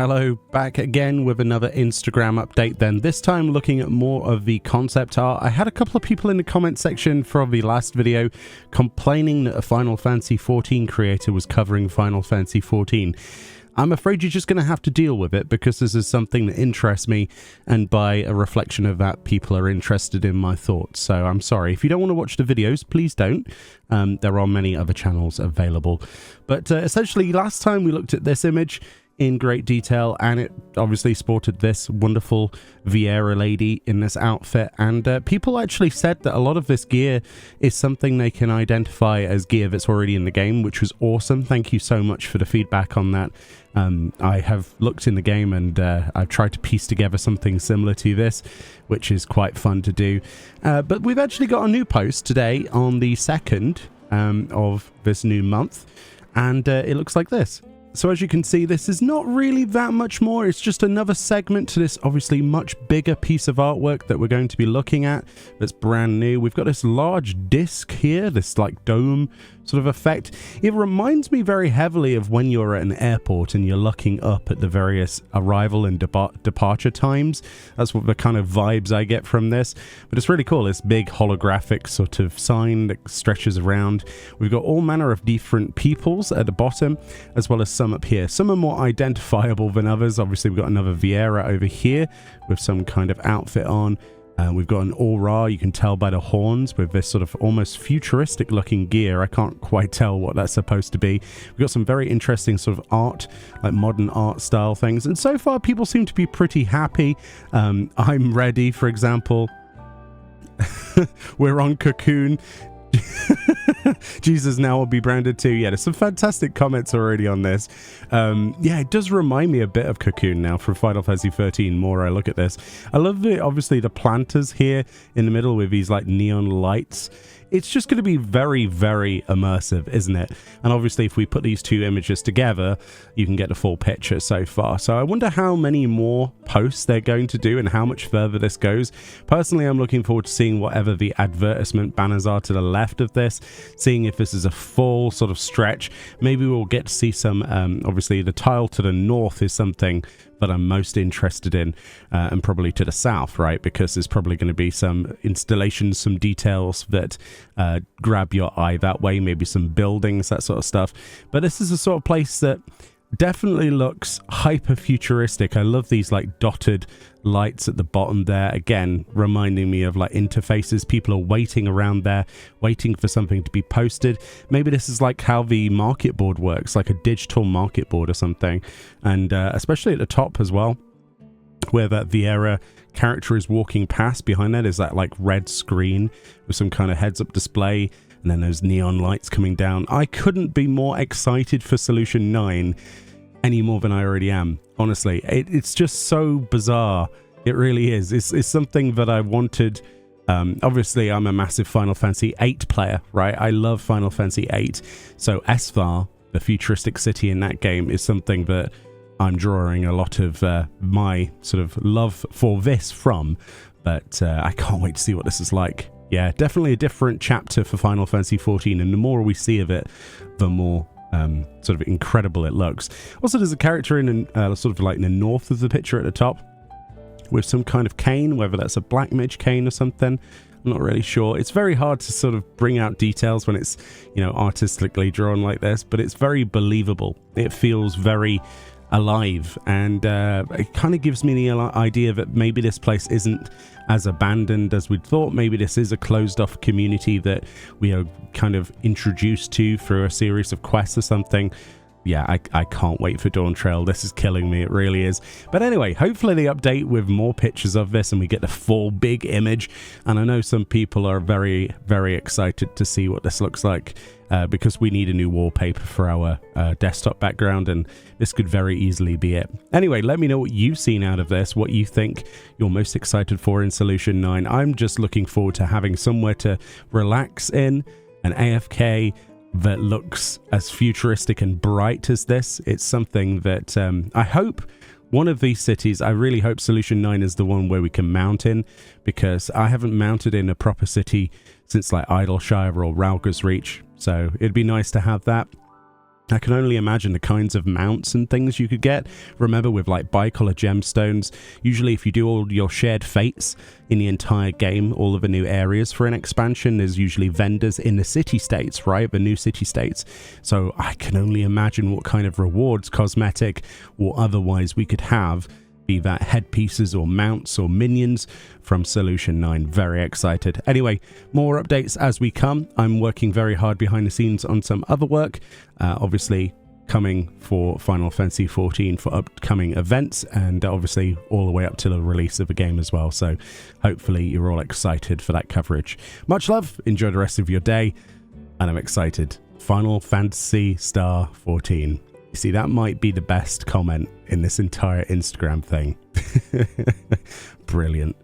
hello, back again with another Instagram update then, this time looking at more of the concept art. I had a couple of people in the comment section from the last video complaining that a Final Fantasy XIV creator was covering Final Fantasy XIV. I'm afraid you're just going to have to deal with it because this is something that interests me, and by a reflection of that, people are interested in my thoughts. So I'm sorry. If you don't want to watch the videos, please don't. There are many other channels available. But essentially, last time we looked at this image in great detail, and it obviously sported this wonderful Vieira lady in this outfit, and people actually said that a lot of this gear is something they can identify as gear that's already in the game, which was awesome. Thank you so much for the feedback on that. I have looked in the game and I've tried to piece together something similar to this, which is quite fun to do. But we've actually got a new post today on the 2nd of this new month, and it looks like this. So as you can see, this is not really that much more. It's just another segment to this obviously much bigger piece of artwork that we're going to be looking at that's brand new. We've got this large disc here, this like dome sort of effect. It reminds me very heavily of when you're at an airport and you're looking up at the various arrival and departure times. That's what the kind of vibes I get from this. But it's really cool, this big holographic sort of sign that stretches around. We've got all manner of different peoples at the bottom, as well as some up here. Some are more identifiable than others. Obviously, we've got another Vieira over here with some kind of outfit on. We've got an aura, you can tell by the horns, with this sort of almost futuristic looking gear. I can't quite tell what that's supposed to be. We've got some very interesting sort of art, like modern art style things, and so far people seem to be pretty happy. I'm ready, for example. We're on Cocoon. Jesus now will be branded too. Yeah, there's some fantastic comments already on this. Yeah, it does remind me a bit of Cocoon now from Final Fantasy XIII. More I look at this, I love the obviously the planters here in the middle with these like neon lights. It's just going to be very, very immersive, isn't it? And obviously, if we put these two images together, you can get the full picture so far. So I wonder how many more posts they're going to do and how much further this goes. Personally, I'm looking forward to seeing whatever the advertisement banners are to the left of this, seeing if this is a full sort of stretch. Maybe we'll get to see some, obviously, the tile to the north is something that I'm most interested in, and probably to the south, right? Because there's probably going to be some installations, some details that grab your eye that way, maybe some buildings, that sort of stuff. But this is the sort of place that definitely looks hyper futuristic. I love these like dotted lights at the bottom there, again reminding me of like interfaces. People are waiting around there, waiting for something to be posted. Maybe this is like how the market board works, like a digital market board or something. And especially at the top as well, where that Vieira character is walking past, behind that is that like red screen with some kind of heads-up display, and then those neon lights coming down. I couldn't be more excited for Solution 9 any more than I already am. Honestly, it's just so bizarre. It really is. It's something that I wanted. Obviously, I'm a massive Final Fantasy VIII player, right? I love Final Fantasy VIII. So Esfar, the futuristic city in that game, is something that I'm drawing a lot of my sort of love for this from. But I can't wait to see what this is like. Yeah, definitely a different chapter for Final Fantasy XIV, and the more we see of it, the more sort of incredible it looks. Also, there's a character in sort of like in the north of the picture at the top with some kind of cane, whether that's a black mage cane or something. I'm not really sure. It's very hard to sort of bring out details when it's, you know, artistically drawn like this, but it's very believable. It feels very alive, and it kind of gives me the idea that maybe this place isn't as abandoned as we'd thought. Maybe this is a closed off community that we are kind of introduced to through a series of quests or something. Yeah, I can't wait for Dawntrail. This is killing me, it really is. But anyway, hopefully they update with more pictures of this and we get the full big image. And I know some people are very, very excited to see what this looks like, because we need a new wallpaper for our desktop background, and this could very easily be it. Anyway, let me know what you've seen out of this, what you think you're most excited for in Solution 9. I'm just looking forward to having somewhere to relax in, an AFK that looks as futuristic and bright as this. It's something that I hope one of these cities, I really hope Solution 9 is the one where we can mount in, because I haven't mounted in a proper city since like Idleshire or Rauga's Reach, so it'd be nice to have that. I can only imagine the kinds of mounts and things you could get. Remember, with like bicolor gemstones, usually if you do all your shared fates in the entire game, all of the new areas for an expansion, there's usually vendors in the city-states, right? The new city-states. So I can only imagine what kind of rewards, cosmetic or otherwise, we could have, be that headpieces or mounts or minions from Solution 9. Very excited. Anyway, more updates as we come. I'm working very hard behind the scenes on some other work, obviously coming for Final Fantasy XIV for upcoming events, and obviously all the way up to the release of the game as well. So hopefully you're all excited for that coverage. Much love, enjoy the rest of your day, and I'm excited. Final Fantasy Star 14. You see, that might be the best comment in this entire Instagram thing. Brilliant.